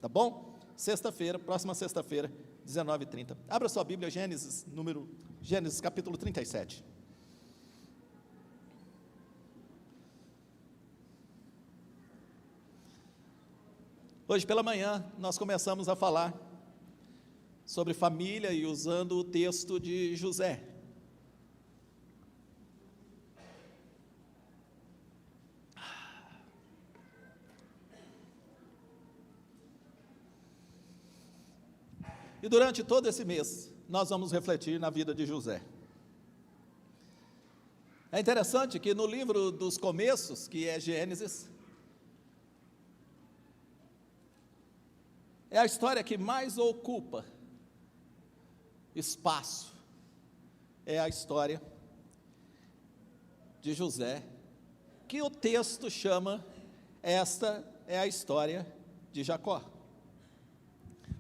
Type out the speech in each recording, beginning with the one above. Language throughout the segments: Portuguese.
Tá bom? Sexta-feira, próxima sexta-feira, 19h30. Abra sua Bíblia, Gênesis capítulo 37. Hoje pela manhã, nós começamos a falar sobre família e usando o texto de José. E durante todo esse mês, nós vamos refletir na vida de José. É interessante que no livro dos começos, que é Gênesis, é a história que mais ocupa espaço, é a história de José, que o texto chama, esta é a história de Jacó.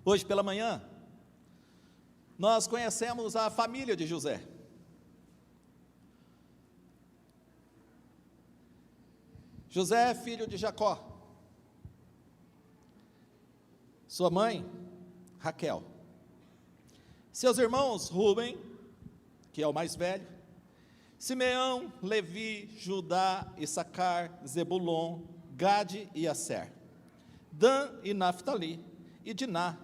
Hoje pela manhã, nós conhecemos a família de José. José é filho de Jacó. Sua mãe, Raquel. Seus irmãos, Rúben, que é o mais velho, Simeão, Levi, Judá, Issacar, Zebulon, Gade e Asser, Dan e Naftali, e Diná,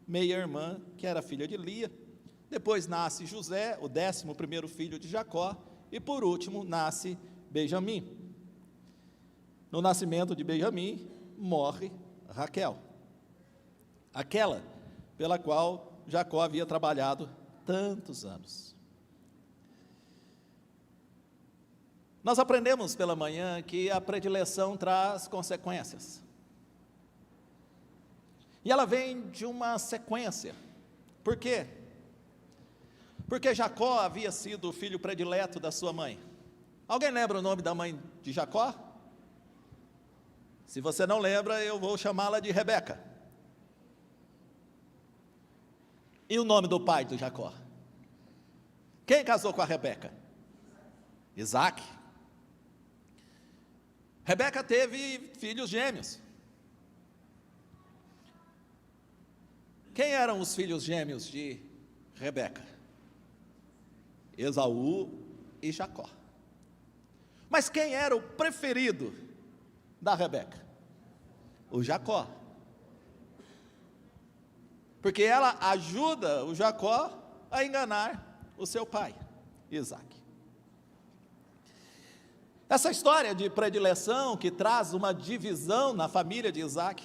meia-irmã, que era filha de Lia. Depois nasce José, o 11º filho de Jacó, e por último nasce Benjamim. No nascimento de Benjamim, morre Raquel, aquela pela qual Jacó havia trabalhado tantos anos. Nós aprendemos pela manhã que a predileção traz consequências. E ela vem de uma sequência. Por quê? Porque Jacó havia sido o filho predileto da sua mãe. Alguém lembra o nome da mãe de Jacó? Se você não lembra, eu vou chamá-la de Rebeca. E o nome do pai de Jacó? Quem casou com a Rebeca? Isaac. Rebeca teve filhos gêmeos. Quem eram os filhos gêmeos de Rebeca? Esaú e Jacó. Mas quem era o preferido da Rebeca? O Jacó. Porque ela ajuda o Jacó a enganar o seu pai, Isaac. Essa história de predileção que traz uma divisão na família de Isaac,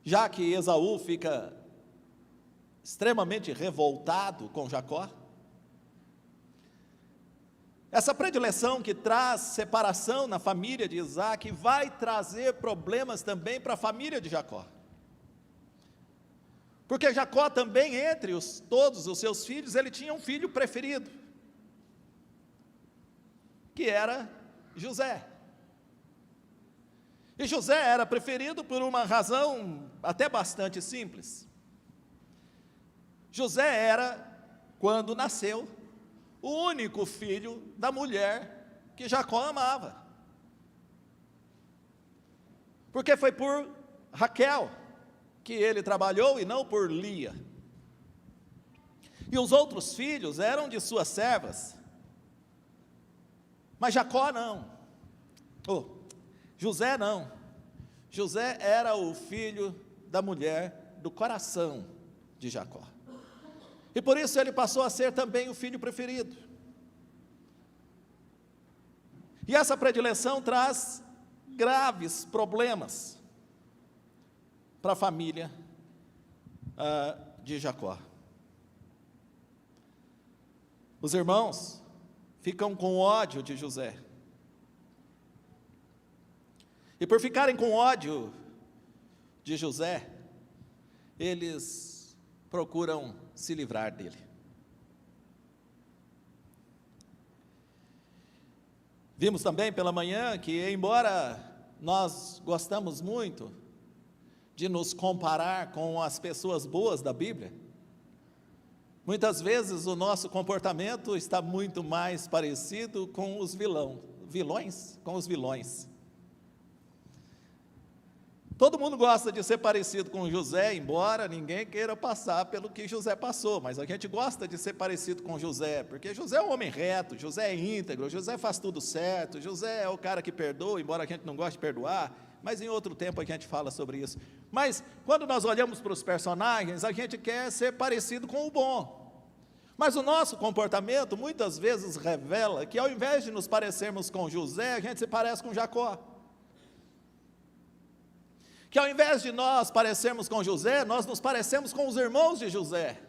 já que Esaú fica extremamente revoltado com Jacó, essa predileção que traz separação na família de Isaac vai trazer problemas também para a família de Jacó. Porque Jacó também, entre todos os seus filhos, ele tinha um filho preferido, que era José. E José era preferido por uma razão até bastante simples. José era, quando nasceu, o único filho da mulher que Jacó amava. Porque foi por Raquel que ele trabalhou e não por Lia. E os outros filhos eram de suas servas. Mas Jacó não. José não. José era o filho da mulher do coração de Jacó. E por isso ele passou a ser também o filho preferido. E essa predileção traz graves problemas para a família de Jacó. Os irmãos ficam com ódio de José. E por ficarem com ódio de José, eles procuram se livrar dele. Vimos também pela manhã que, embora nós gostamos muito de nos comparar com as pessoas boas da Bíblia, muitas vezes o nosso comportamento está muito mais parecido com os vilões. Todo mundo gosta de ser parecido com José, embora ninguém queira passar pelo que José passou, mas a gente gosta de ser parecido com José, porque José é um homem reto, José é íntegro, José faz tudo certo, José é o cara que perdoa, embora a gente não goste de perdoar, mas em outro tempo a gente fala sobre isso. Mas quando nós olhamos para os personagens, a gente quer ser parecido com o bom. Mas o nosso comportamento muitas vezes revela que ao invés de nos parecermos com José, a gente se parece com Jacó. Que ao invés de nós parecermos com José, nós nos parecemos com os irmãos de José.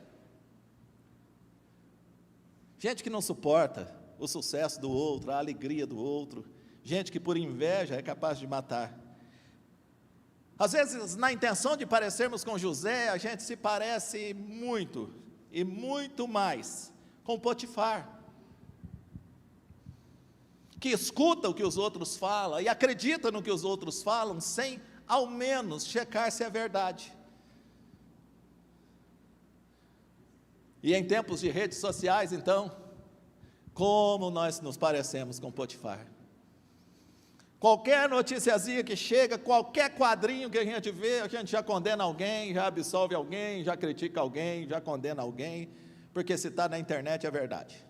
Gente que não suporta o sucesso do outro, a alegria do outro, gente que por inveja é capaz de matar. Às vezes, na intenção de parecermos com José, a gente se parece muito, e muito mais, com Potifar, que escuta o que os outros falam, e acredita no que os outros falam, sem ao menos checar se é verdade. E em tempos de redes sociais, então, como nós nos parecemos com Potifar? Qualquer noticiazinha que chega, qualquer quadrinho que a gente vê, a gente já condena alguém, já absolve alguém, já critica alguém, já condena alguém, porque se está na internet é verdade.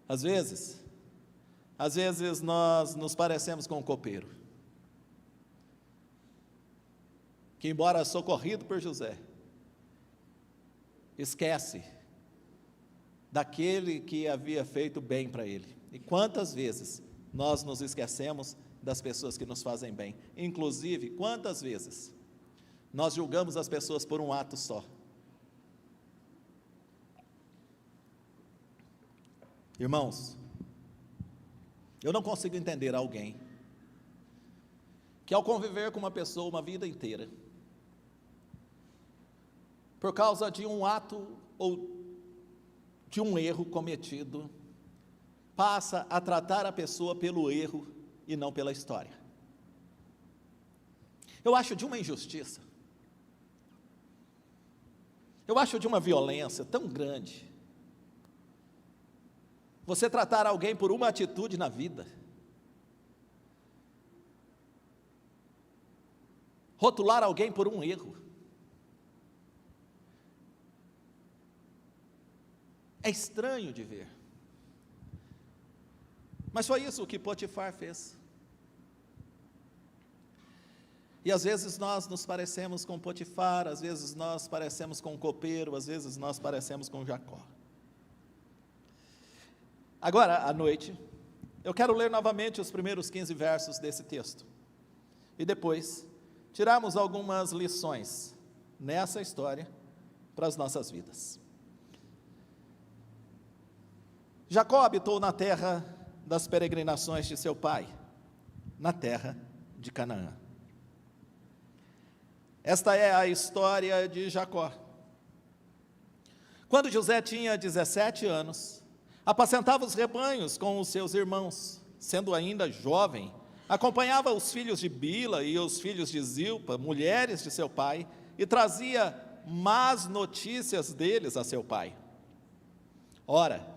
Às vezes nós nos parecemos com um copeiro, que embora socorrido por José, esquece daquele que havia feito bem para ele. E quantas vezes nós nos esquecemos das pessoas que nos fazem bem? Inclusive, quantas vezes nós julgamos as pessoas por um ato só? Irmãos, eu não consigo entender alguém que ao conviver com uma pessoa uma vida inteira, por causa de um ato ou de um erro cometido, passa a tratar a pessoa pelo erro e não pela história. Eu acho de uma injustiça, eu acho de uma violência tão grande, você tratar alguém por uma atitude na vida, rotular alguém por um erro. É estranho de ver, mas foi isso que Potifar fez. E às vezes nós nos parecemos com Potifar, às vezes nós parecemos com um copeiro, às vezes nós parecemos com Jacó. Agora, à noite, eu quero ler novamente os primeiros 15 versos desse texto, e depois tirarmos algumas lições nessa história para as nossas vidas. Jacó habitou na terra das peregrinações de seu pai, na terra de Canaã. Esta é a história de Jacó. Quando José tinha 17 anos, apacentava os rebanhos com os seus irmãos. Sendo ainda jovem, acompanhava os filhos de Bila e os filhos de Zilpa, mulheres de seu pai, e trazia más notícias deles a seu pai. Ora,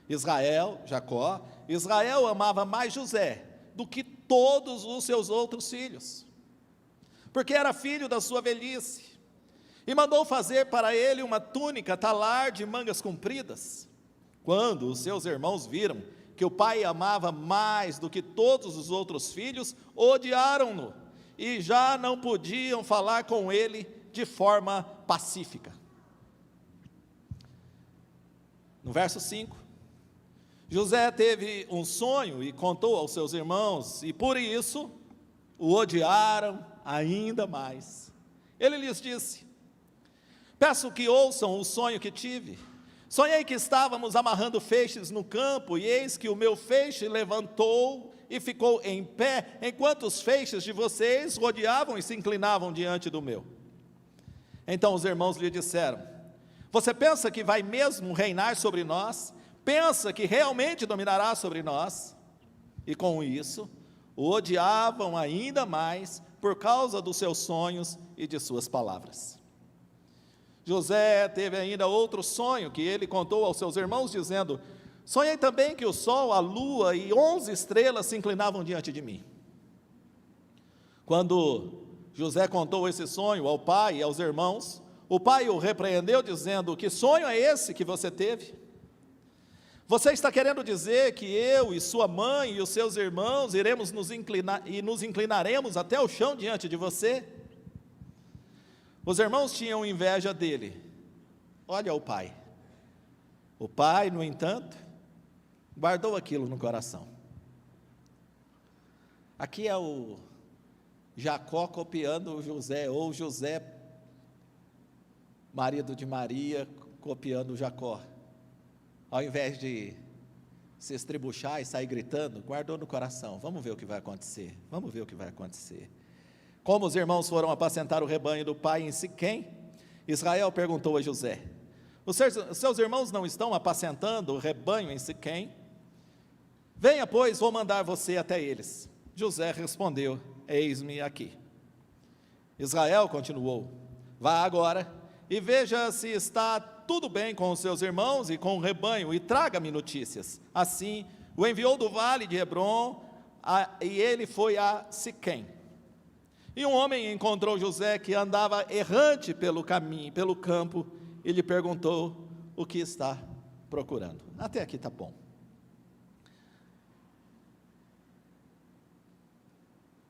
Israel amava mais José do que todos os seus outros filhos, porque era filho da sua velhice, e mandou fazer para ele uma túnica talar de mangas compridas. Quando os seus irmãos viram que o pai amava mais do que todos os outros filhos, odiaram-no, e já não podiam falar com ele de forma pacífica. No verso 5, José teve um sonho e contou aos seus irmãos, e por isso o odiaram ainda mais. Ele lhes disse: peço que ouçam o sonho que tive. Sonhei que estávamos amarrando feixes no campo, e eis que o meu feixe levantou e ficou em pé, enquanto os feixes de vocês rodeavam e se inclinavam diante do meu. Então os irmãos lhe disseram: você pensa que vai mesmo reinar sobre nós? Pensa que realmente dominará sobre nós? E com isso, o odiavam ainda mais por causa dos seus sonhos e de suas palavras. José teve ainda outro sonho que ele contou aos seus irmãos, dizendo: sonhei também que o sol, a lua e 11 estrelas se inclinavam diante de mim. Quando José contou esse sonho ao pai e aos irmãos, o pai o repreendeu, dizendo: que sonho é esse que você teve? Você está querendo dizer que eu e sua mãe e os seus irmãos iremos nos inclinaremos até o chão diante de você? Os irmãos tinham inveja dele. Olha o pai. O pai, no entanto, guardou aquilo no coração. Aqui é o Jacó copiando o José, ou José, marido de Maria, copiando o Jacó. Ao invés de se estribuchar e sair gritando, guardou no coração. Vamos ver o que vai acontecer. Vamos ver o que vai acontecer. Como os irmãos foram apacentar o rebanho do pai em Siquém, Israel perguntou a José: os seus irmãos não estão apacentando o rebanho em Siquém? Venha, pois, vou mandar você até eles. José respondeu: eis-me aqui. Israel continuou: vá agora e veja se está tudo bem com os seus irmãos e com o rebanho, e traga-me notícias. Assim, o enviou do vale de Hebrom, e ele foi a Siquém. E um homem encontrou José, que andava errante pelo caminho, pelo campo, e lhe perguntou o que está procurando. Até aqui está bom.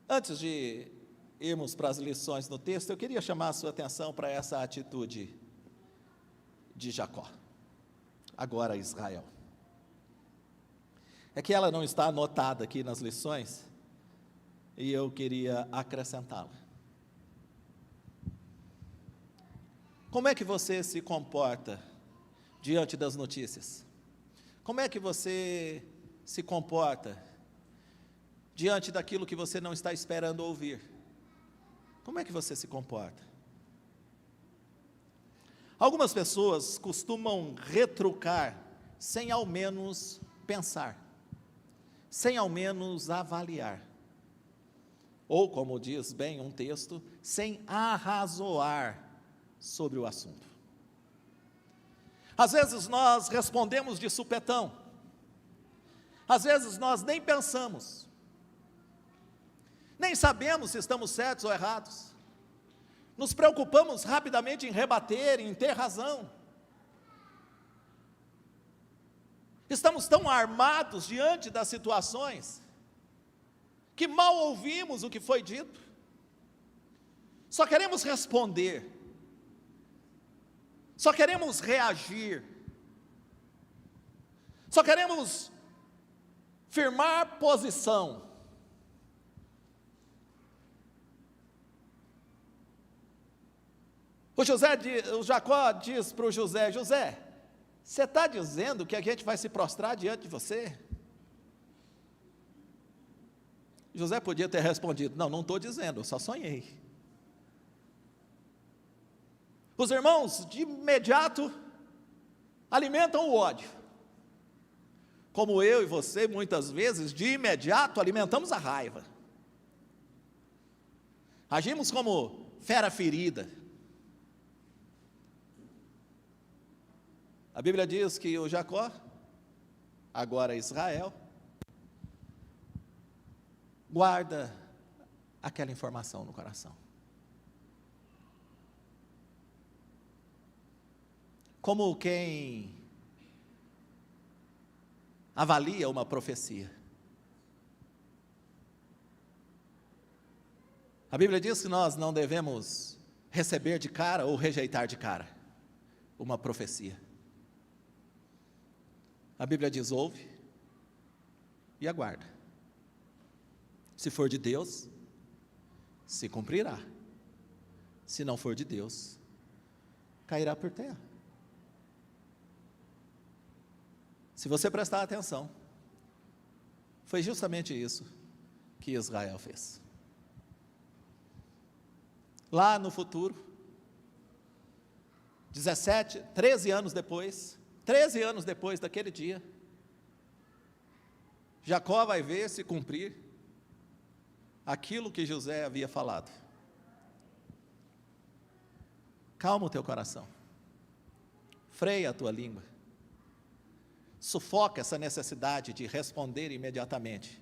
Antes de irmos para as lições no texto, eu queria chamar a sua atenção para essa atitude de Jacó, agora Israel. É que ela não está anotada aqui nas lições, e eu queria acrescentá-la. Como é que você se comporta diante das notícias? Como é que você se comporta diante daquilo que você não está esperando ouvir? Como é que você se comporta? Algumas pessoas costumam retrucar sem ao menos pensar, sem ao menos avaliar. Ou, como diz bem um texto, sem arrazoar sobre o assunto. Às vezes nós respondemos de supetão, às vezes nós nem pensamos, nem sabemos se estamos certos ou errados. Nos preocupamos rapidamente em rebater, em ter razão. Estamos tão armados diante das situações, que mal ouvimos o que foi dito. Só queremos responder, só queremos reagir, só queremos firmar posição. O Jacó diz para o José: José, você está dizendo que a gente vai se prostrar diante de você? José podia ter respondido: não estou dizendo, eu só sonhei. Os irmãos, de imediato, alimentam o ódio. Como eu e você, muitas vezes, de imediato, alimentamos a raiva. Agimos como fera ferida. A Bíblia diz que o Jacó, agora Israel, guarda aquela informação no coração. Como quem avalia uma profecia. A Bíblia diz que nós não devemos receber de cara ou rejeitar de cara uma profecia. A Bíblia diz: ouve e aguarda. Se for de Deus, se cumprirá. Se não for de Deus, cairá por terra. Se você prestar atenção, foi justamente isso que Israel fez. Lá no futuro, 13 anos depois daquele dia, Jacó vai ver se cumprir aquilo que José havia falado. Calma o teu coração, freia a tua língua, sufoca essa necessidade de responder imediatamente.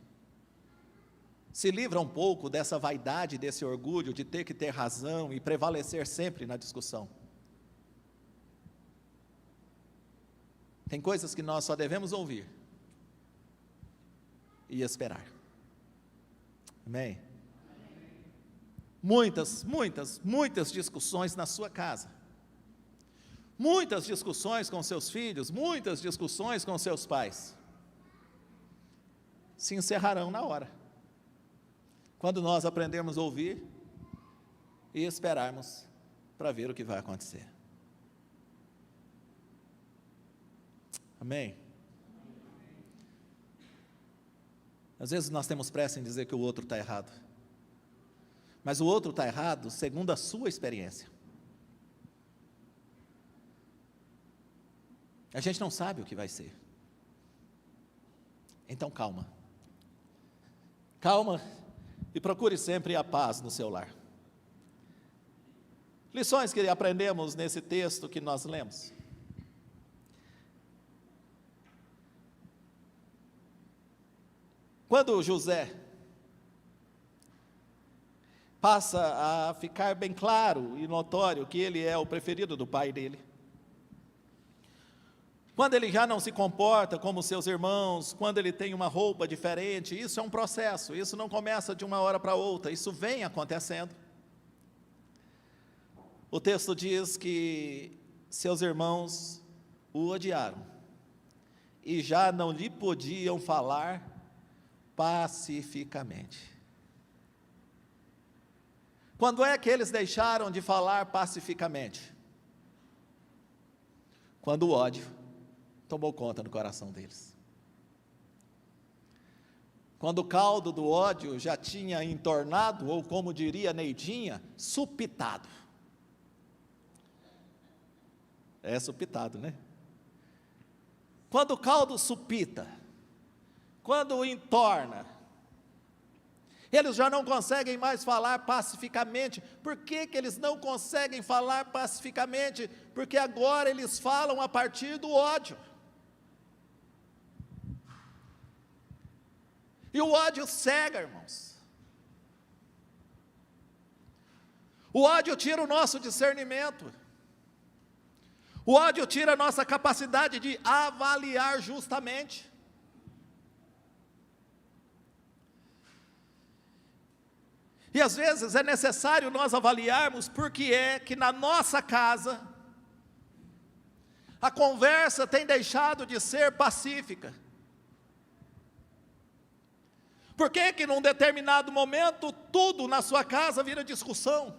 Se livra um pouco dessa vaidade, desse orgulho de ter que ter razão e prevalecer sempre na discussão. Tem coisas que nós só devemos ouvir e esperar. Amém? Muitas discussões na sua casa. Muitas discussões com seus filhos, muitas discussões com seus pais. Se encerrarão na hora. Quando nós aprendermos a ouvir e esperarmos para ver o que vai acontecer. Amém? Às vezes nós temos pressa em dizer que o outro está errado. Mas o outro está errado segundo a sua experiência. A gente não sabe o que vai ser. Então calma. Calma e procure sempre a paz no seu lar. Lições que aprendemos nesse texto que nós lemos. Quando José passa a ficar bem claro e notório que ele é o preferido do pai dele, quando ele já não se comporta como seus irmãos, quando ele tem uma roupa diferente, isso é um processo, isso não começa de uma hora para outra, isso vem acontecendo. O texto diz que seus irmãos o odiaram e já não lhe podiam falar pacificamente. Quando é que eles deixaram de falar pacificamente? Quando o ódio tomou conta do coração deles. Quando o caldo do ódio já tinha entornado, ou como diria Neidinha, supitado. É supitado, né? Quando o caldo supita, quando entorna, eles já não conseguem mais falar pacificamente. Por que eles não conseguem falar pacificamente? Porque agora eles falam a partir do ódio. E o ódio cega, irmãos. O ódio tira o nosso discernimento. O ódio tira a nossa capacidade de avaliar justamente. E às vezes é necessário nós avaliarmos porque é que na nossa casa a conversa tem deixado de ser pacífica. Por que que num determinado momento tudo na sua casa vira discussão?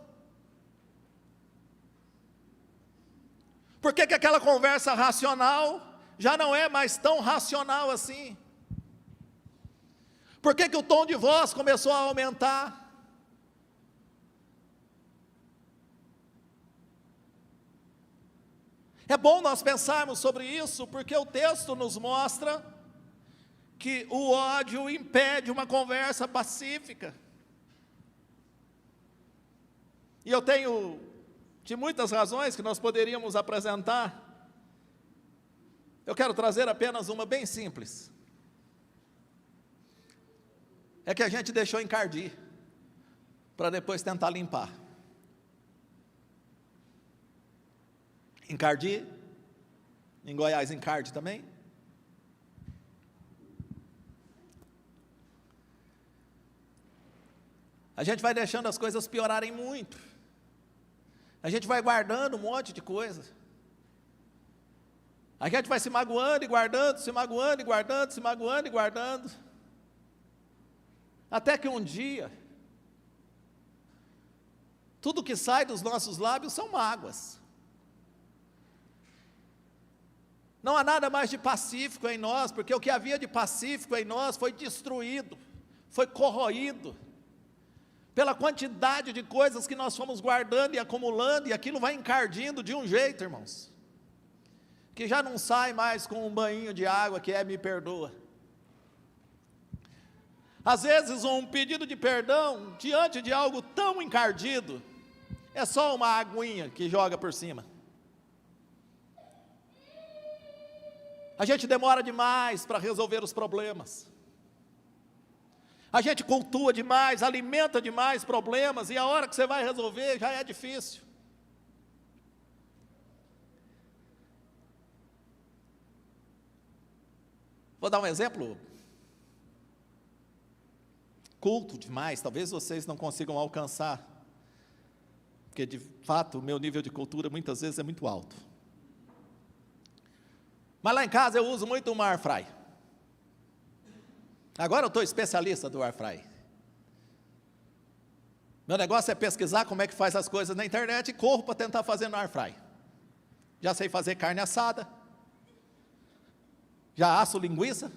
Por que que aquela conversa racional já não é mais tão racional assim? Por que que o tom de voz começou a aumentar? É bom nós pensarmos sobre isso, porque o texto nos mostra que o ódio impede uma conversa pacífica. E eu tenho de muitas razões que nós poderíamos apresentar. Eu quero trazer apenas uma bem simples. É que a gente deixou encardir, para depois tentar limpar. Encardir, em Goiás encarde também. A gente vai deixando as coisas piorarem muito. A gente vai guardando um monte de coisa. A gente vai se magoando e guardando, se magoando e guardando, se magoando e guardando. Até que um dia, tudo que sai dos nossos lábios são mágoas. Não há nada mais de pacífico em nós, porque o que havia de pacífico em nós foi destruído, foi corroído, pela quantidade de coisas que nós fomos guardando e acumulando, e aquilo vai encardindo de um jeito, irmãos, que já não sai mais com um banho de água que é me perdoa. Às vezes um pedido de perdão, diante de algo tão encardido, é só uma aguinha que joga por cima. A gente demora demais para resolver os problemas. A gente cultua demais, alimenta demais problemas, e a hora que você vai resolver já é difícil. Vou dar um exemplo. Culto demais, talvez vocês não consigam alcançar, porque de fato o meu nível de cultura muitas vezes é muito alto. Mas lá em casa eu uso muito uma air fry. Agora eu estou especialista do air fry. Meu negócio é pesquisar como é que faz as coisas na internet e corro para tentar fazer no air fry. Já sei fazer carne assada, já asso linguiça,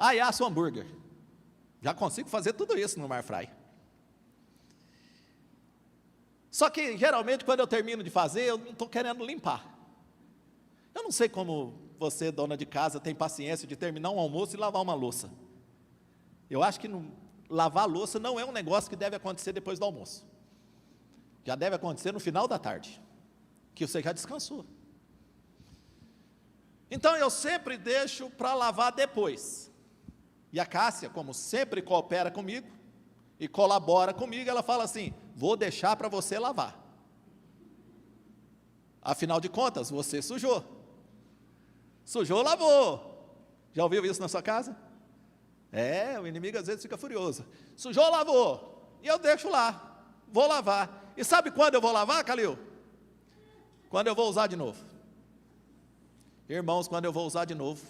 e asso hambúrguer. Já consigo fazer tudo isso no air fry. Só que geralmente quando eu termino de fazer, eu não estou querendo limpar. Eu não sei como você, dona de casa, tem paciência de terminar um almoço e lavar uma louça. Eu acho que lavar a louça não é um negócio que deve acontecer depois do almoço. Já deve acontecer no final da tarde, que você já descansou. Então eu sempre deixo para lavar depois. E a Cássia, como sempre coopera comigo e colabora comigo, ela fala assim: vou deixar para você lavar. Afinal de contas, você sujou. Sujou, lavou. Já ouviu isso na sua casa? O inimigo às vezes fica furioso. Sujou, lavou. E eu deixo lá, vou lavar. E sabe quando eu vou lavar, Calil? Quando eu vou usar de novo. Irmãos, quando eu vou usar de novo,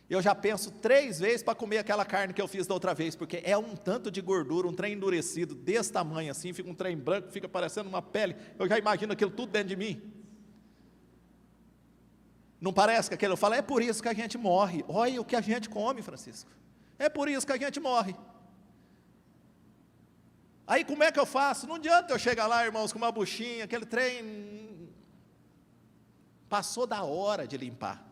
eu já penso 3 vezes para comer aquela carne que eu fiz da outra vez, porque é um tanto de gordura, um trem endurecido, desse tamanho assim, fica um trem branco, fica parecendo uma pele, eu já imagino aquilo tudo dentro de mim. Não parece que aquilo, eu falo, é por isso que a gente morre. Olha o que a gente come, Francisco, é por isso que a gente morre. Aí como é que eu faço? Não adianta eu chegar lá, irmãos, com uma buchinha, aquele trem, passou da hora de limpar.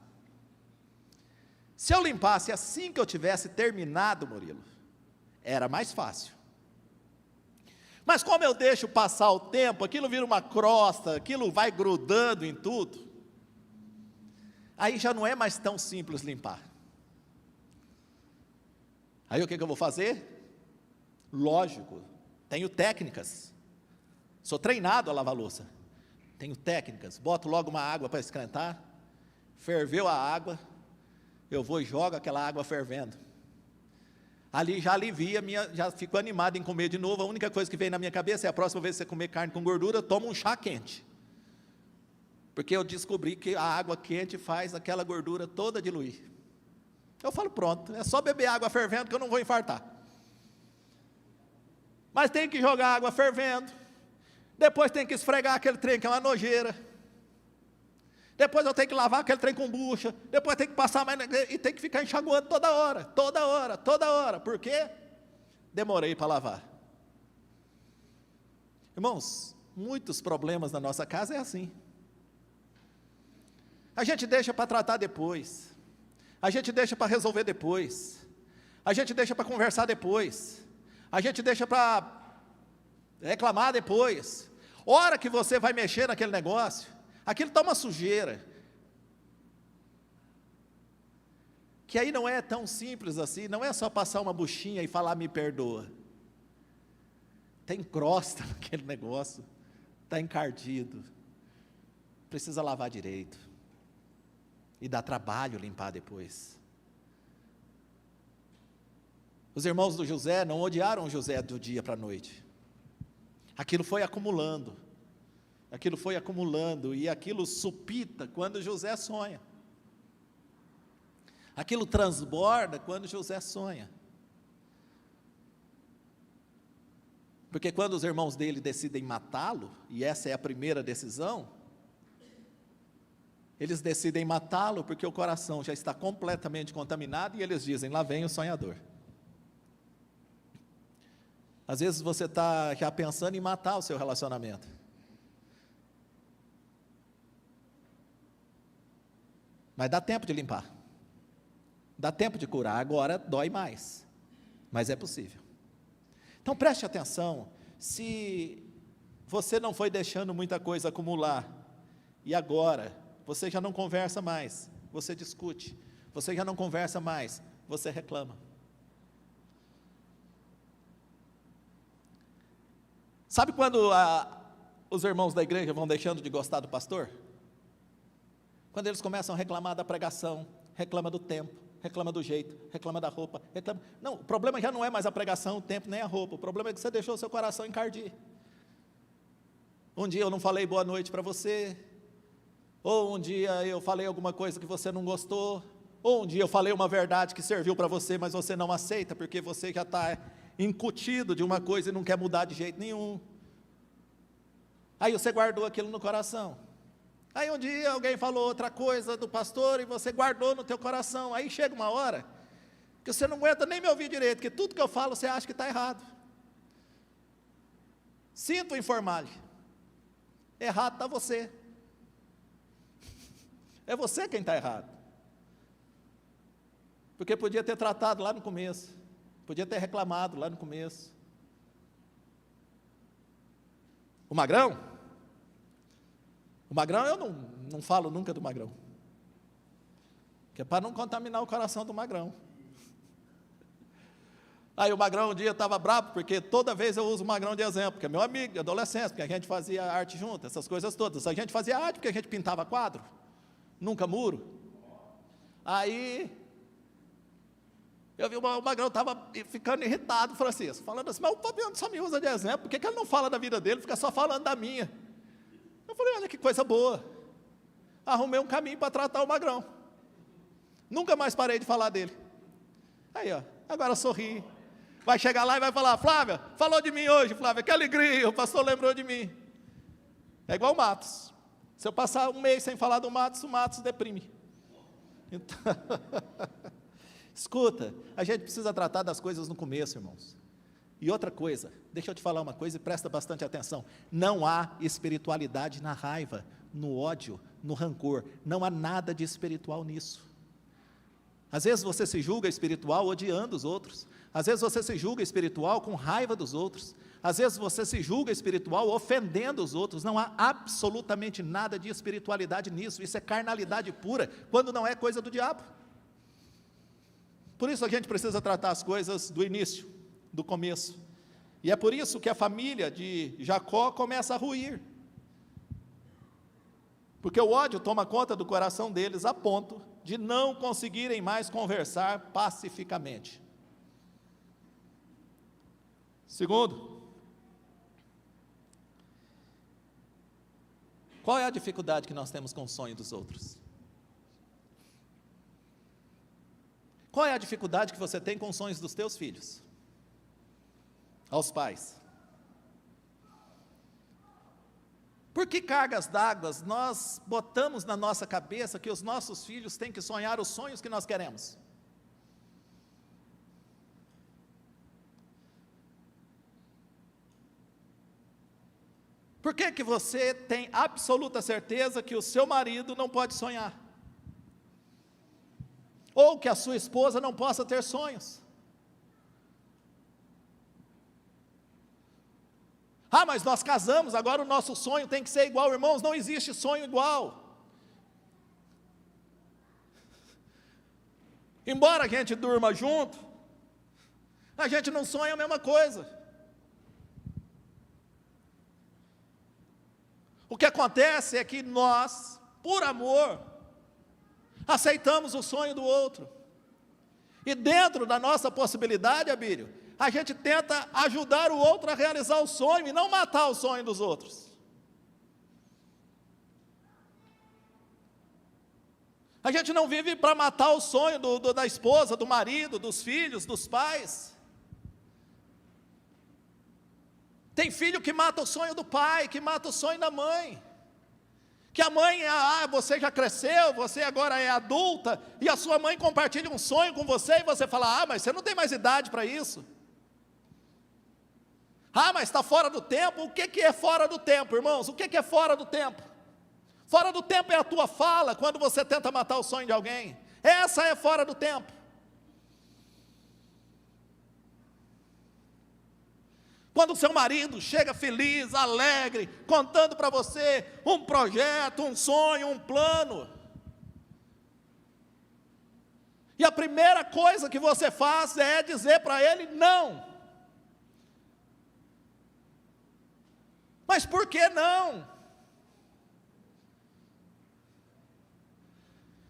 Se eu limpasse assim que eu tivesse terminado, Murilo, era mais fácil. Mas como eu deixo passar o tempo, aquilo vira uma crosta, aquilo vai grudando em tudo, aí já não é mais tão simples limpar. Aí o que eu vou fazer? Lógico, tenho técnicas, sou treinado a lavar louça, tenho técnicas, boto logo uma água para esquentar, ferveu a água, eu vou e jogo aquela água fervendo, ali já alivia, já fico animado em comer de novo. A única coisa que vem na minha cabeça é: a próxima vez que você comer carne com gordura, toma um chá quente, porque eu descobri que a água quente faz aquela gordura toda diluir. Eu falo, pronto, é só beber água fervendo que eu não vou infartar. Mas tem que jogar água fervendo, depois tem que esfregar aquele trem que é uma nojeira, depois eu tenho que lavar aquele trem com bucha, depois tem que passar mais, e tem que ficar enxaguando toda hora. Por quê? Demorei para lavar. Irmãos, muitos problemas na nossa casa é assim. A gente deixa para tratar depois, a gente deixa para resolver depois, a gente deixa para conversar depois, a gente deixa para reclamar depois. Hora que você vai mexer naquele negócio, aquilo está uma sujeira, que aí não é tão simples assim, não é só passar uma buchinha e falar me perdoa. Tem crosta naquele negócio, está encardido, precisa lavar direito, e dá trabalho limpar depois. Os irmãos do José não odiaram José do dia para a noite, aquilo foi acumulando, e aquilo supita quando José sonha, aquilo transborda quando José sonha, porque quando os irmãos dele decidem matá-lo, e essa é a primeira decisão, eles decidem matá-lo porque o coração já está completamente contaminado, e eles dizem, lá vem o sonhador. Às vezes você está já pensando em matar o seu relacionamento, mas dá tempo de limpar, dá tempo de curar. Agora dói mais, mas é possível. Então preste atenção, se você não foi deixando muita coisa acumular, e agora você já não conversa mais, você discute, você já não conversa mais, você reclama. Sabe quando os irmãos da igreja vão deixando de gostar do pastor? Quando eles começam a reclamar da pregação, reclama do tempo, reclama do jeito, reclama da roupa, reclama... Não, o problema já não é mais a pregação, o tempo, nem a roupa, o problema é que você deixou o seu coração encardir. Um dia eu não falei boa noite para você, ou um dia eu falei alguma coisa que você não gostou, ou um dia eu falei uma verdade que serviu para você, mas você não aceita, porque você já está incutido de uma coisa e não quer mudar de jeito nenhum. Aí você guardou aquilo no coração. Aí um dia alguém falou outra coisa do pastor e você guardou no teu coração. Aí chega uma hora que você não aguenta nem me ouvir direito, porque tudo que eu falo você acha que está errado. Sinto informar-lhe, errado está você. É você quem está errado. Porque podia ter tratado lá no começo, podia ter reclamado lá no começo. O Magrão eu não falo nunca do Magrão, que é para não contaminar o coração do Magrão. Aí o Magrão um dia estava bravo, porque toda vez eu uso o Magrão de exemplo, que é meu amigo de adolescência, porque a gente fazia arte junto, essas coisas todas. A gente fazia arte porque a gente pintava quadro, nunca muro. Aí eu vi o Magrão estava ficando irritado, Francisco, falando assim, mas o Fabiano só me usa de exemplo, por que ele não fala da vida dele, fica só falando da minha? Eu falei, olha que coisa boa, arrumei um caminho para tratar o Magrão, nunca mais parei de falar dele. Aí, ó, agora sorri, vai chegar lá e vai falar, Flávia, falou de mim hoje, Flávia, que alegria, o pastor lembrou de mim. É igual o Matos, se eu passar um mês sem falar do Matos, o Matos deprime. Então, escuta, a gente precisa tratar das coisas no começo, irmãos. E outra coisa, deixa eu te falar uma coisa e presta bastante atenção, não há espiritualidade na raiva, no ódio, no rancor, não há nada de espiritual nisso. Às vezes você se julga espiritual odiando os outros, às vezes você se julga espiritual com raiva dos outros, às vezes você se julga espiritual ofendendo os outros, não há absolutamente nada de espiritualidade nisso, isso é carnalidade pura, quando não é coisa do diabo. Por isso a gente precisa tratar as coisas do início, do começo. E é por isso que a família de Jacó começa a ruir. Porque o ódio toma conta do coração deles a ponto de não conseguirem mais conversar pacificamente. Segundo, qual é a dificuldade que nós temos com o sonho dos outros? Qual é a dificuldade que você tem com os sonhos dos teus filhos? Aos pais. Por que cargas d'água nós botamos na nossa cabeça que os nossos filhos têm que sonhar os sonhos que nós queremos? Por que que você tem absoluta certeza que o seu marido não pode sonhar? Ou que a sua esposa não possa ter sonhos? Ah, mas nós casamos, agora o nosso sonho tem que ser igual. Irmãos, não existe sonho igual. Embora a gente durma junto, a gente não sonha a mesma coisa. O que acontece é que nós, por amor, aceitamos o sonho do outro. E dentro da nossa possibilidade, Abílio, a gente tenta ajudar o outro a realizar o sonho e não matar o sonho dos outros. A gente não vive para matar o sonho da esposa, do marido, dos filhos, dos pais. Tem filho que mata o sonho do pai, que mata o sonho da mãe. Que a mãe, você já cresceu, você agora é adulta, e a sua mãe compartilha um sonho com você, e você fala, mas você não tem mais idade para isso. Mas está fora do tempo. O que é fora do tempo, irmãos? O que é fora do tempo? Fora do tempo é a tua fala, quando você tenta matar o sonho de alguém. Essa é fora do tempo. Quando o seu marido chega feliz, alegre, contando para você um projeto, um sonho, um plano. E a primeira coisa que você faz é dizer para ele não. Mas por que não?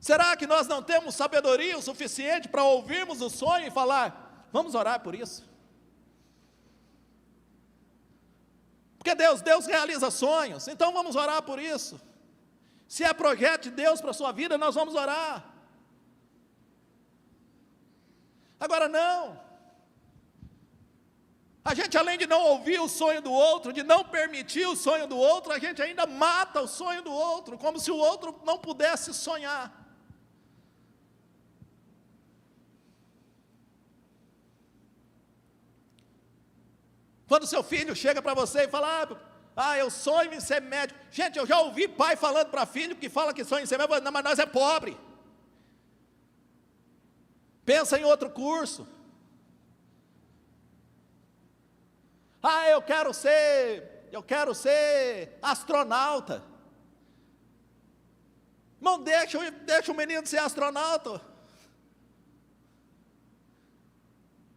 Será que nós não temos sabedoria o suficiente para ouvirmos o sonho e falar, vamos orar por isso? Porque Deus realiza sonhos, então vamos orar por isso. Se é projeto de Deus para a sua vida, nós vamos orar. Agora não. A gente, além de não ouvir o sonho do outro, de não permitir o sonho do outro, a gente ainda mata o sonho do outro, como se o outro não pudesse sonhar. Quando seu filho chega para você e fala, eu sonho em ser médico. Gente, eu já ouvi pai falando para filho que fala que sonha em ser médico, mas nós é pobre. Pensa em outro curso. Eu quero ser astronauta. Irmão, deixa o menino ser astronauta.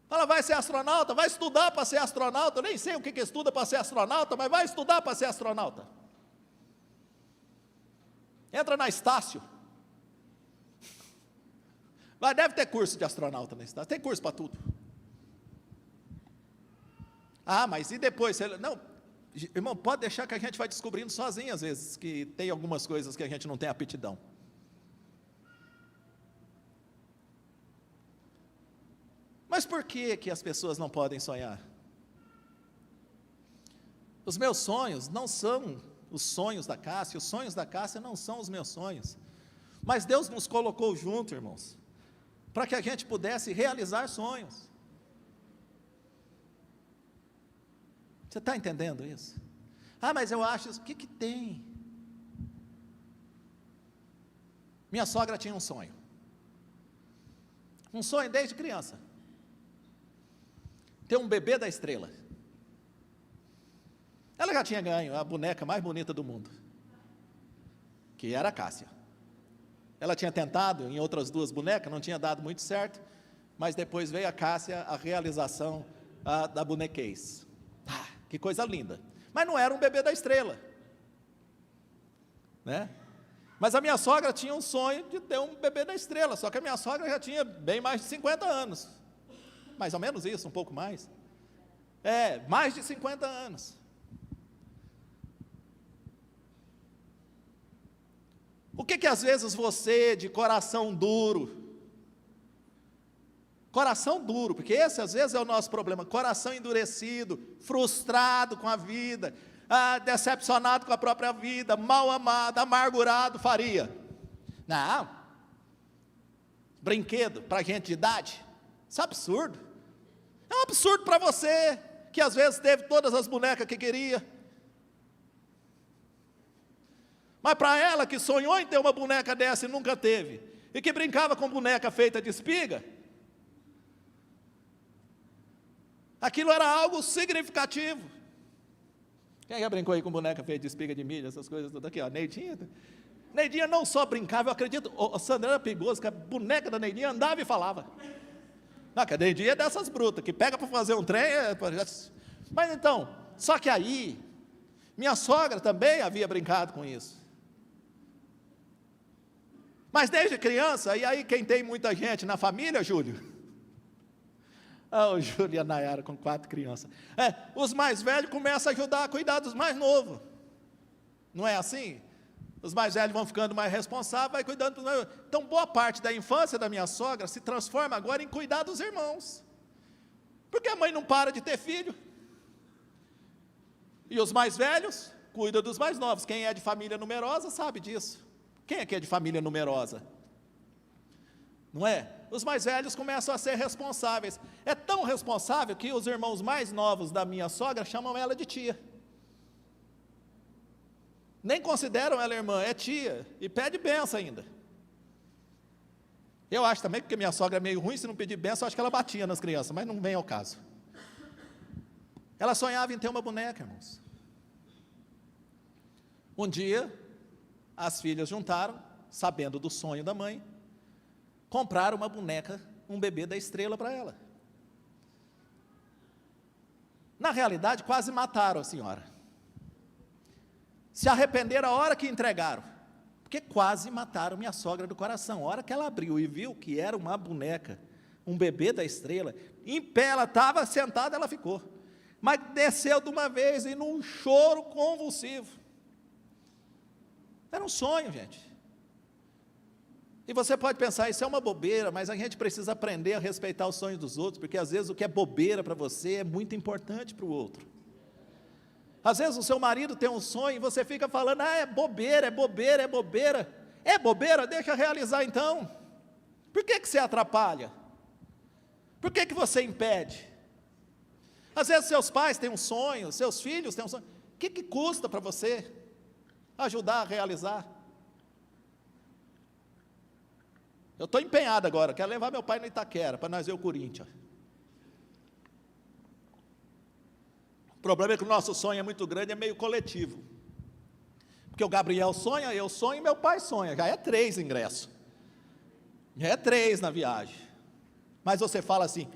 Fala, vai ser astronauta, vai estudar para ser astronauta. Eu nem sei o que estuda para ser astronauta, mas vai estudar para ser astronauta. Entra na Estácio. Mas deve ter curso de astronauta na Estácio, tem curso para tudo. Mas e depois? Não, irmão, pode deixar que a gente vai descobrindo sozinho às vezes, que tem algumas coisas que a gente não tem aptidão. Mas por que as pessoas não podem sonhar? Os meus sonhos não são os sonhos da Cássia, os sonhos da Cássia não são os meus sonhos. Mas Deus nos colocou junto, irmãos, para que a gente pudesse realizar sonhos. Você está entendendo isso? Mas eu acho isso, o que tem? Minha sogra tinha um sonho desde criança, ter um bebê da estrela. Ela já tinha ganho a boneca mais bonita do mundo, que era a Cássia. Ela tinha tentado em outras duas bonecas, não tinha dado muito certo, mas depois veio a Cássia, a realização da bonequez. Que coisa linda. Mas não era um bebê da estrela, né? Mas a minha sogra tinha um sonho de ter um bebê da estrela, só que a minha sogra já tinha bem mais de 50 anos, mais ou menos isso, um pouco mais, mais de 50 anos. O que às vezes você, de coração duro, porque esse às vezes é o nosso problema, coração endurecido, frustrado com a vida, decepcionado com a própria vida, mal amado, amargurado, faria? Não, brinquedo para gente de idade, isso é absurdo. É um absurdo para você, que às vezes teve todas as bonecas que queria, mas para ela que sonhou em ter uma boneca dessa e nunca teve, e que brincava com boneca feita de espiga, aquilo era algo significativo. Quem já brincou aí com boneca feita de espiga de milho, essas coisas tudo aqui, Neidinha não só brincava, eu acredito, a Sandra era perigoso, que a boneca da Neidinha andava e falava. Não, que a Neidinha é dessas brutas, que pega para fazer um trem, mas então, só que aí, minha sogra também havia brincado com isso. Mas desde criança, e aí quem tem muita gente na família, Júlio? O Júlio e a Nayara com 4 crianças. Os mais velhos começam a ajudar a cuidar dos mais novos. Não é assim? Os mais velhos vão ficando mais responsáveis, vai cuidando dos mais novos. Então, boa parte da infância da minha sogra se transforma agora em cuidar dos irmãos. Porque a mãe não para de ter filho. E os mais velhos cuidam dos mais novos. Quem é de família numerosa sabe disso. Quem é que é de família numerosa? Não é? Os mais velhos começam a ser responsáveis. É tão responsável que os irmãos mais novos da minha sogra chamam ela de tia. Nem consideram ela irmã, é tia. E pede benção ainda. Eu acho também, porque minha sogra é meio ruim, se não pedir benção, eu acho que ela batia nas crianças, mas não vem ao caso. Ela sonhava em ter uma boneca, irmãos. Um dia, as filhas juntaram, sabendo do sonho da mãe, compraram uma boneca, um bebê da Estrela para ela. Na realidade, quase mataram a senhora. Se arrependeram a hora que entregaram, porque quase mataram minha sogra do coração. A hora que ela abriu e viu que era uma boneca, um bebê da Estrela, em pé ela estava, sentada ela ficou, mas desceu de uma vez e num choro convulsivo. Era um sonho, gente. E você pode pensar, isso é uma bobeira, mas a gente precisa aprender a respeitar os sonhos dos outros, porque às vezes o que é bobeira para você é muito importante para o outro. Às vezes o seu marido tem um sonho e você fica falando, é bobeira, é bobeira, é bobeira. É bobeira? Deixa realizar então. Por que você atrapalha? Por que você impede? Às vezes seus pais têm um sonho, seus filhos têm um sonho. O que custa para você ajudar a realizar? Eu estou empenhado agora, quero levar meu pai no Itaquera, para nós ver o Corinthians. O problema é que o nosso sonho é muito grande, é meio coletivo. Porque o Gabriel sonha, eu sonho e meu pai sonha, já é 3 ingressos. Já é 3 na viagem. Mas você fala assim,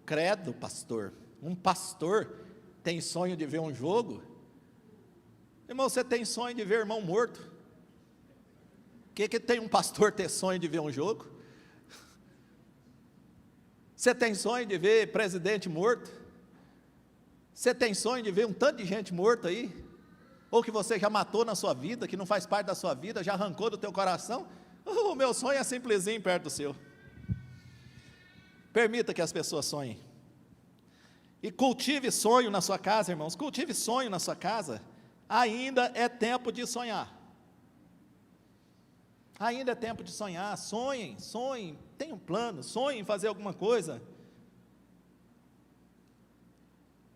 credo pastor, um pastor tem sonho de ver um jogo? Irmão, você tem sonho de ver irmão morto? O que tem um pastor ter sonho de ver um jogo? Você tem sonho de ver presidente morto? Você tem sonho de ver um tanto de gente morta aí? Ou que você já matou na sua vida, que não faz parte da sua vida, já arrancou do teu coração? O meu sonho é simplesinho perto do seu. Permita que as pessoas sonhem. E cultive sonho na sua casa, irmãos, cultive sonho na sua casa. Ainda é tempo de sonhar. Ainda é tempo de sonhar, sonhem, tenham um plano, sonhem em fazer alguma coisa.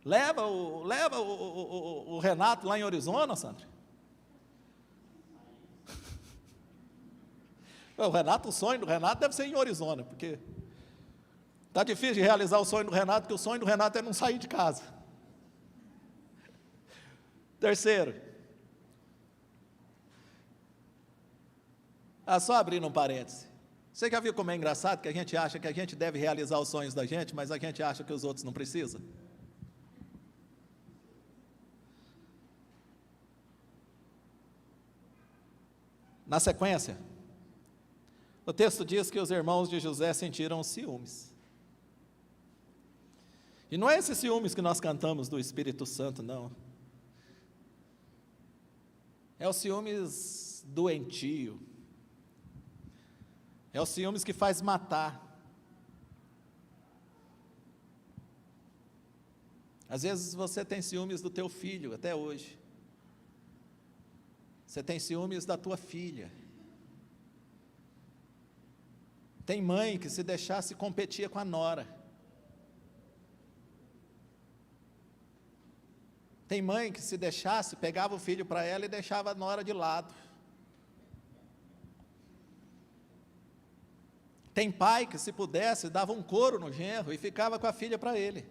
Leva o Renato lá em Orizona, Sandra. O sonho do Renato deve ser em Orizona, porque está difícil de realizar o sonho do Renato, porque o sonho do Renato é não sair de casa. Terceiro, só abrindo um parêntese, você já viu como é engraçado que a gente acha que a gente deve realizar os sonhos da gente, mas a gente acha que os outros não precisam? Na sequência, o texto diz que os irmãos de José sentiram ciúmes. E não é esses ciúmes que nós cantamos do Espírito Santo, não. É os ciúmes doentio. É os ciúmes que faz matar. Às vezes você tem ciúmes do teu filho, até hoje. Você tem ciúmes da tua filha. Tem mãe que se deixasse competia com a nora. Tem mãe que se deixasse, pegava o filho para ela e deixava a nora de lado. Tem pai que, se pudesse, dava um couro no genro e ficava com a filha para ele.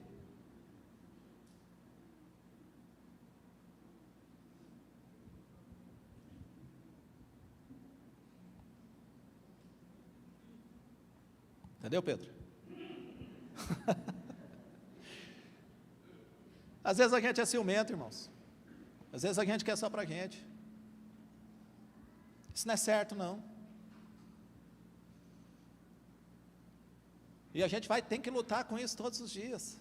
Entendeu, Pedro? Às vezes a gente é ciumento, irmãos. Às vezes a gente quer só para a gente. Isso não é certo, não. E a gente tem que lutar com isso todos os dias.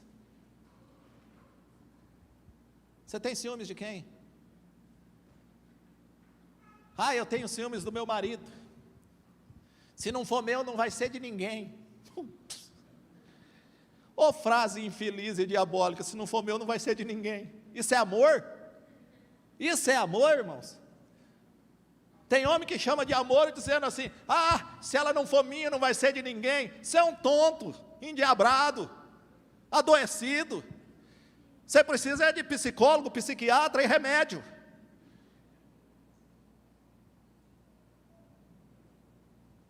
Você tem ciúmes de quem? Eu tenho ciúmes do meu marido. Se não for meu, não vai ser de ninguém. Ô frase infeliz e diabólica, se não for meu, não vai ser de ninguém. Isso é amor? Isso é amor, irmãos? Tem homem que chama de amor dizendo assim, se ela não for minha, não vai ser de ninguém. Você é um tonto, endiabrado, adoecido. Você precisa de psicólogo, psiquiatra e remédio.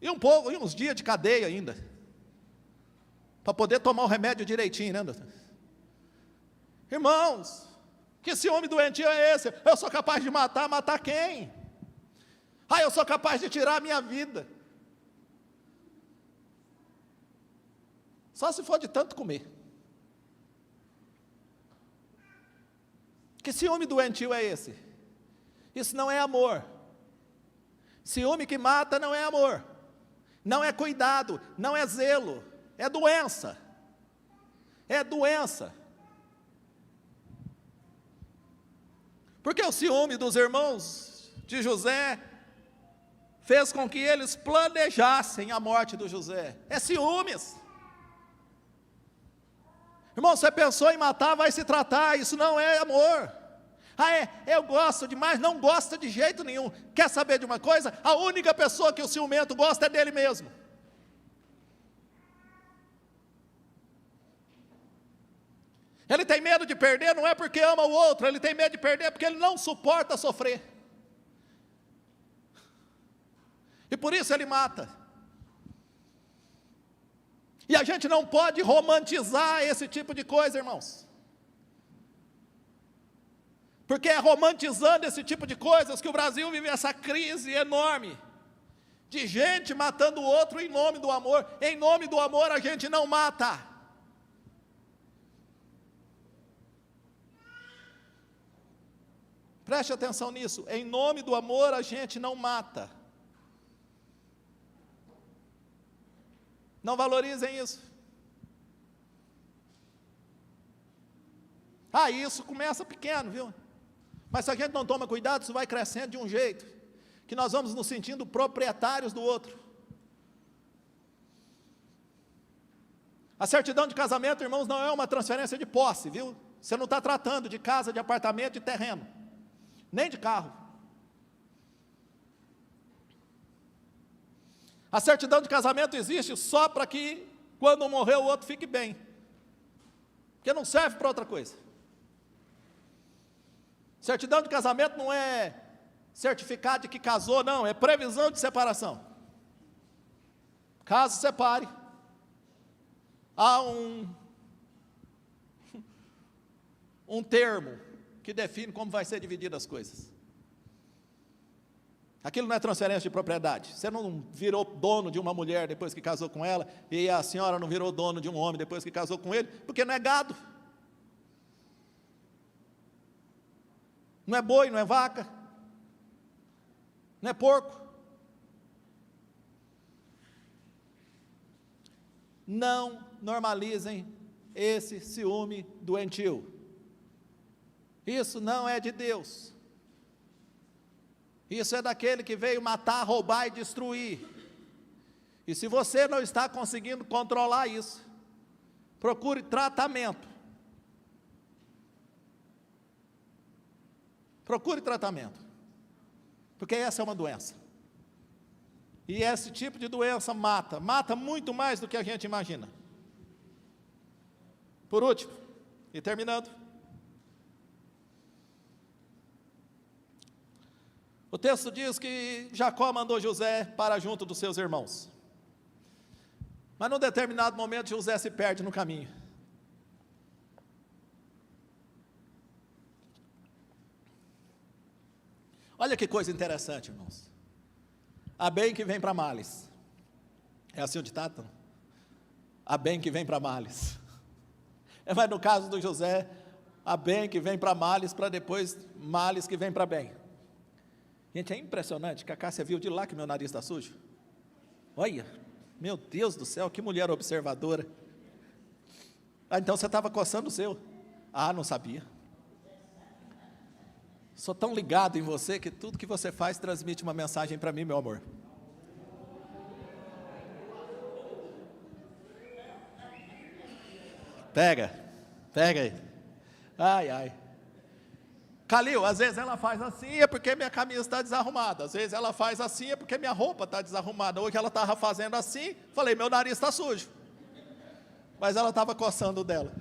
E uns dias de cadeia ainda, para poder tomar o remédio direitinho, né, doutor? Irmãos, que ciúme doentio é esse? Eu sou capaz de matar quem? Eu sou capaz de tirar a minha vida. Só se for de tanto comer. Que ciúme doentio é esse? Isso não é amor. Ciúme que mata não é amor. Não é cuidado, não é zelo, é doença. É doença. Porque o ciúme dos irmãos de José fez com que eles planejassem a morte do José. É ciúmes. Irmão, você pensou em matar, vai se tratar, isso não é amor. Eu gosto demais, não gosta de jeito nenhum. Quer saber de uma coisa? A única pessoa que o ciumento gosta é dele mesmo. Ele tem medo de perder, não é porque ama o outro, ele tem medo de perder porque ele não suporta sofrer. E por isso ele mata. E a gente não pode romantizar esse tipo de coisa, irmãos. Porque é romantizando esse tipo de coisas que o Brasil vive essa crise enorme, de gente matando o outro em nome do amor. Em nome do amor a gente não mata. Preste atenção nisso, em nome do amor a gente não mata. Não valorizem isso. Isso começa pequeno, viu? Mas se a gente não toma cuidado, isso vai crescendo de um jeito, que nós vamos nos sentindo proprietários do outro. A certidão de casamento, irmãos, não é uma transferência de posse, viu? Você não está tratando de casa, de apartamento, de terreno, nem de carro. A certidão de casamento existe só para que, quando morrer, o outro fique bem, porque não serve para outra coisa. Certidão de casamento não é certificado de que casou, não, é previsão de separação. Caso separe, há um termo que define como vai ser divididas as coisas. Aquilo não é transferência de propriedade. Você não virou dono de uma mulher depois que casou com ela, e a senhora não virou dono de um homem depois que casou com ele, porque não é gado. Não é boi, não é vaca, não é porco. Não normalizem esse ciúme doentio. Isso não é de Deus. Isso é daquele que veio matar, roubar e destruir. E se você não está conseguindo controlar isso, procure tratamento. Procure tratamento, porque essa é uma doença. E esse tipo de doença mata muito mais do que a gente imagina. Por último, e terminando, o texto diz que Jacó mandou José para junto dos seus irmãos. Mas num determinado momento José se perde no caminho. Olha que coisa interessante, irmãos. Há bem que vem para males. É assim o ditado? Há bem que vem para males. Mas no caso do José, há bem que vem para males, para depois males que vem para bem. Gente, é impressionante. Cacá, você viu de lá que meu nariz está sujo? Olha, meu Deus do céu, que mulher observadora. Então você estava coçando o seu. Não sabia. Sou tão ligado em você que tudo que você faz transmite uma mensagem para mim, meu amor. Pega aí. Ai. Calil, às vezes ela faz assim, é porque minha camisa está desarrumada. Às vezes ela faz assim, é porque minha roupa está desarrumada. Hoje ela estava fazendo assim, falei, meu nariz está sujo. Mas ela estava coçando o dela.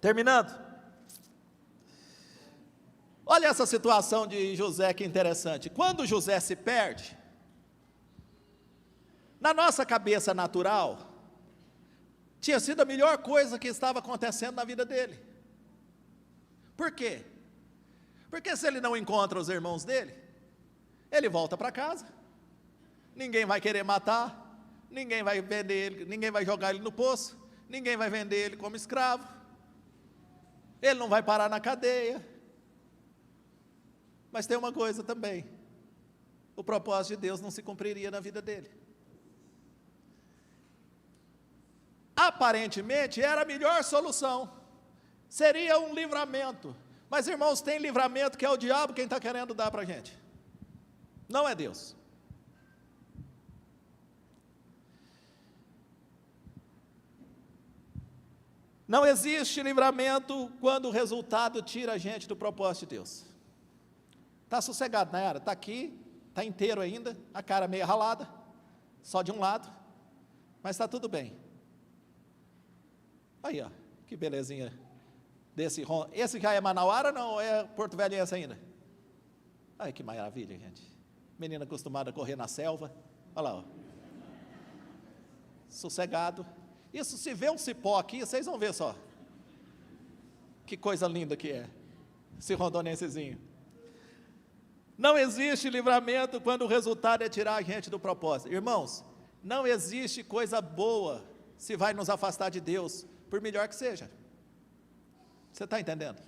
Terminando. Olha essa situação de José, que interessante. Quando José se perde, na nossa cabeça natural, tinha sido a melhor coisa que estava acontecendo na vida dele. Por quê? Porque se ele não encontra os irmãos dele, ele volta para casa, ninguém vai querer matar, ninguém vai vender ele, ninguém vai jogar ele no poço, ninguém vai vender ele como escravo, ele não vai parar na cadeia. Mas tem uma coisa também, o propósito de Deus não se cumpriria na vida dele. Aparentemente era a melhor solução, seria um livramento, mas irmãos, tem livramento que é o diabo quem está querendo dar para a gente, não é Deus. Não existe livramento quando o resultado tira a gente do propósito de Deus. Está sossegado, Nayara? Está aqui, está inteiro ainda, a cara meio ralada, só de um lado, mas está tudo bem. Aí, ó, que belezinha desse. Esse já é manauara, não? Ou é Porto Velhense ainda? Ai, que maravilha, gente. Menina acostumada a correr na selva, olha lá, ó. Sossegado. Isso, se vê um cipó aqui, vocês vão ver só. Que coisa linda que é, esse rondonensezinho. Não existe livramento quando o resultado é tirar a gente do propósito. Irmãos, não existe coisa boa se vai nos afastar de Deus, por melhor que seja. Você está entendendo?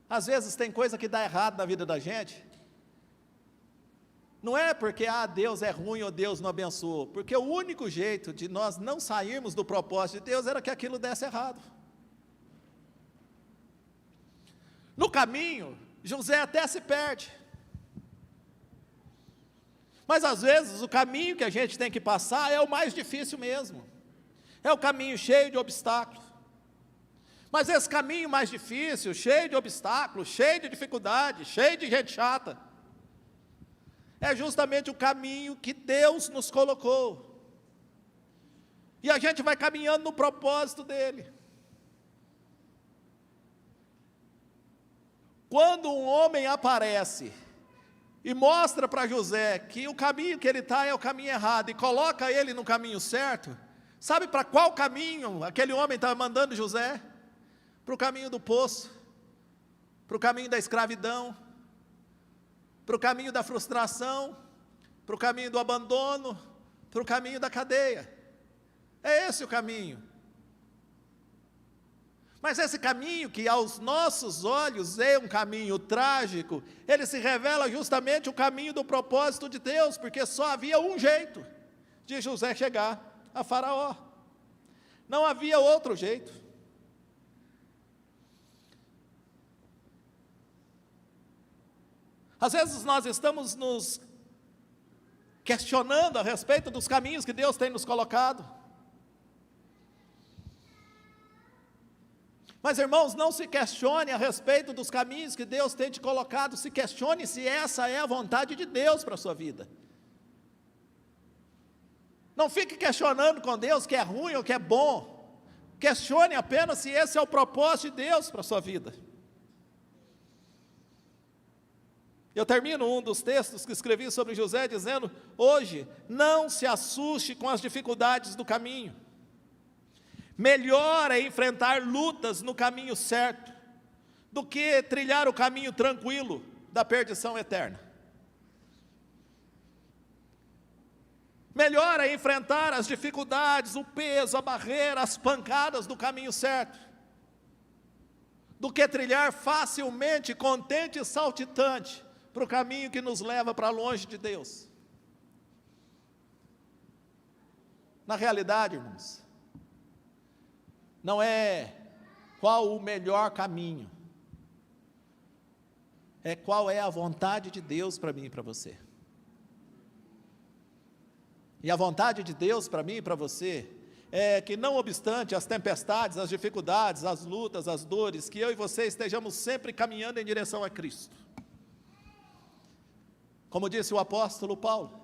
Às vezes tem coisa que dá errado na vida da gente, não é porque Deus é ruim ou Deus não abençoou, porque o único jeito de nós não sairmos do propósito de Deus era que aquilo desse errado. No caminho, José até se perde, mas às vezes o caminho que a gente tem que passar é o mais difícil mesmo, é o caminho cheio de obstáculos, mas esse caminho mais difícil, cheio de obstáculos, cheio de dificuldades, cheio de gente chata, é justamente o caminho que Deus nos colocou, e a gente vai caminhando no propósito dEle. Quando um homem aparece e mostra para José que o caminho que ele está é o caminho errado, e coloca ele no caminho certo, sabe para qual caminho aquele homem estava mandando José? Para o caminho do poço, para o caminho da escravidão, para o caminho da frustração, para o caminho do abandono, para o caminho da cadeia. É esse o caminho. Mas esse caminho, que aos nossos olhos é um caminho trágico, ele se revela justamente o caminho do propósito de Deus, porque só havia um jeito de José chegar a Faraó, não havia outro jeito. Às vezes nós estamos nos questionando a respeito dos caminhos que Deus tem nos colocado. Mas irmãos, não se questione a respeito dos caminhos que Deus tem te colocado, se questione se essa é a vontade de Deus para a sua vida. Não fique questionando com Deus que é ruim ou que é bom, questione apenas se esse é o propósito de Deus para a sua vida. Eu termino um dos textos que escrevi sobre José dizendo: hoje, não se assuste com as dificuldades do caminho. Melhor é enfrentar lutas no caminho certo, do que trilhar o caminho tranquilo da perdição eterna. Melhor é enfrentar as dificuldades, o peso, a barreira, as pancadas do caminho certo, do que trilhar facilmente, contente e saltitante, para o caminho que nos leva para longe de Deus. Na realidade, irmãos, não é qual o melhor caminho, é qual é a vontade de Deus para mim e para você. E a vontade de Deus para mim e para você é que, não obstante as tempestades, as dificuldades, as lutas, as dores, que eu e você estejamos sempre caminhando em direção a Cristo. Como disse o apóstolo Paulo: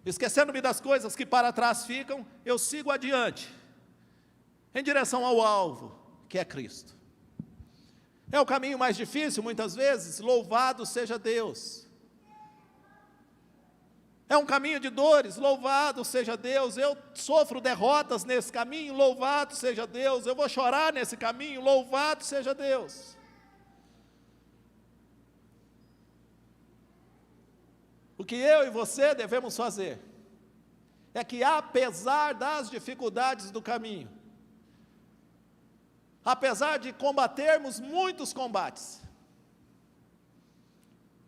esquecendo-me das coisas que para trás ficam, eu sigo adiante, em direção ao alvo, que é Cristo. É o caminho mais difícil, muitas vezes, louvado seja Deus. É um caminho de dores, louvado seja Deus. Eu sofro derrotas nesse caminho, louvado seja Deus. Eu vou chorar nesse caminho, louvado seja Deus. O que eu e você devemos fazer é que apesar das dificuldades do caminho, apesar de combatermos muitos combates,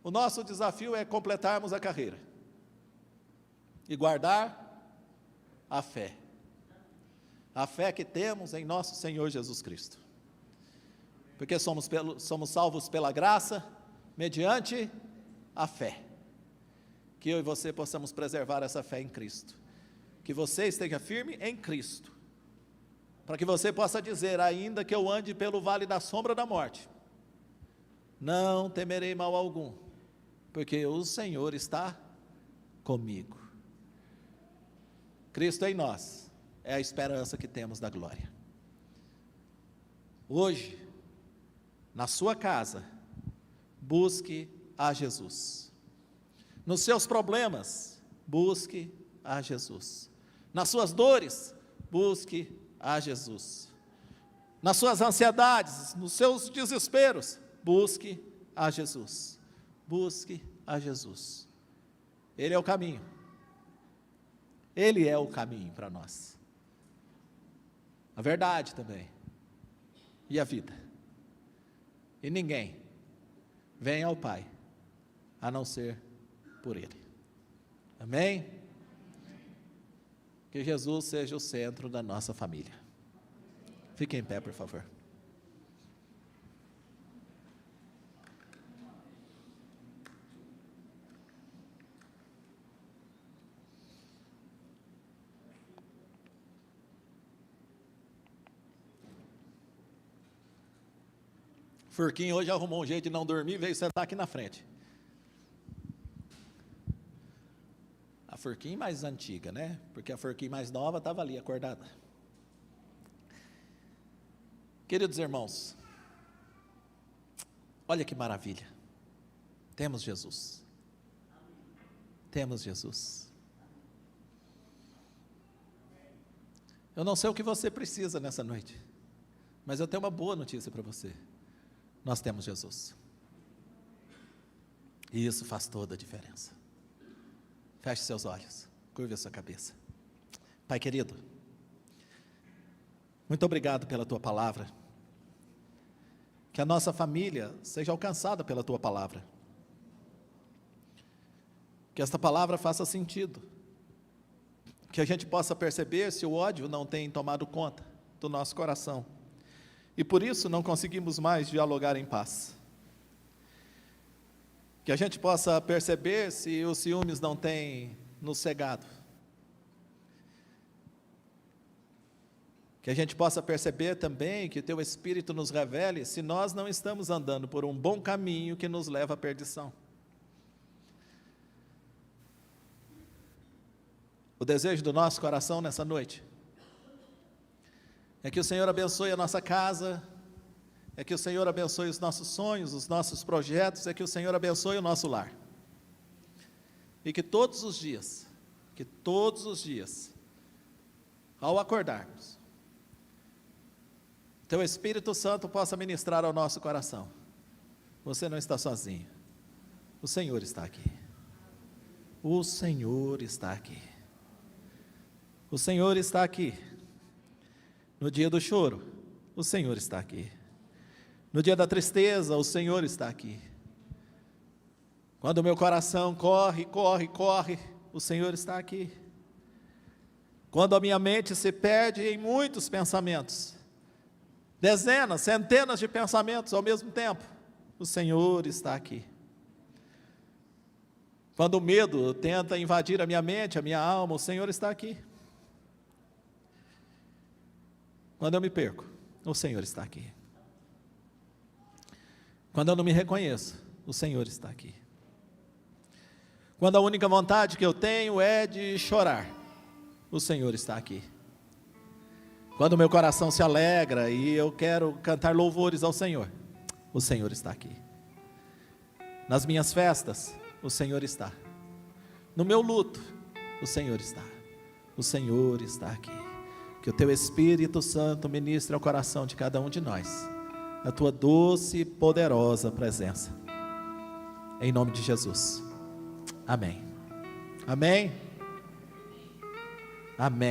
o nosso desafio é completarmos a carreira e guardar a fé que temos em nosso Senhor Jesus Cristo, porque somos salvos pela graça, mediante a fé, que eu e você possamos preservar essa fé em Cristo, que você esteja firme em Cristo, para que você possa dizer, ainda que eu ande pelo vale da sombra da morte, não temerei mal algum, porque o Senhor está comigo. Cristo em nós é a esperança que temos da glória. Hoje, na sua casa, busque a Jesus. Nos seus problemas, busque a Jesus. Nas suas dores, busque a Jesus. Nas suas ansiedades, nos seus desesperos, busque a Jesus. Busque a Jesus. Ele é o caminho. Ele é o caminho para nós. A verdade também. E a vida. E ninguém vem ao Pai, a não ser por Ele. Amém? Que Jesus seja o centro da nossa família. Fique em pé, por favor. Furquinho hoje arrumou um jeito de não dormir e veio sentar aqui na frente. A Furquinho mais antiga, né? Porque a Furquinho mais nova estava ali acordada. Queridos irmãos, olha que maravilha. Temos Jesus. Temos Jesus. Eu não sei o que você precisa nessa noite, mas eu tenho uma boa notícia para você. Nós temos Jesus. E isso faz toda a diferença. Feche seus olhos, curve a sua cabeça. Pai querido, muito obrigado pela Tua palavra. Que a nossa família seja alcançada pela Tua palavra. Que esta palavra faça sentido. Que a gente possa perceber se o ódio não tem tomado conta do nosso coração. E por isso não conseguimos mais dialogar em paz. Que a gente possa perceber se os ciúmes não têm nos cegado. Que a gente possa perceber também que o Teu Espírito nos revele se nós não estamos andando por um bom caminho que nos leva à perdição. O desejo do nosso coração nessa noite é que o Senhor abençoe a nossa casa, é que o Senhor abençoe os nossos sonhos, os nossos projetos, é que o Senhor abençoe o nosso lar. E que todos os dias, ao acordarmos, Teu Espírito Santo possa ministrar ao nosso coração. Você não está sozinho, o Senhor está aqui. O Senhor está aqui. O Senhor está aqui. No dia do choro, o Senhor está aqui. No dia da tristeza, o Senhor está aqui. Quando o meu coração corre, o Senhor está aqui. Quando a minha mente se perde em muitos pensamentos, dezenas, centenas de pensamentos ao mesmo tempo, o Senhor está aqui. Quando o medo tenta invadir a minha mente, a minha alma, o Senhor está aqui. Quando eu me perco, o Senhor está aqui. Quando eu não me reconheço, o Senhor está aqui. Quando a única vontade que eu tenho é de chorar, o Senhor está aqui. Quando o meu coração se alegra e eu quero cantar louvores ao Senhor, o Senhor está aqui. Nas minhas festas, o Senhor está. No meu luto, o Senhor está. O Senhor está aqui. Que o Teu Espírito Santo ministre ao coração de cada um de nós a Tua doce e poderosa presença. Em nome de Jesus. Amém. Amém. Amém.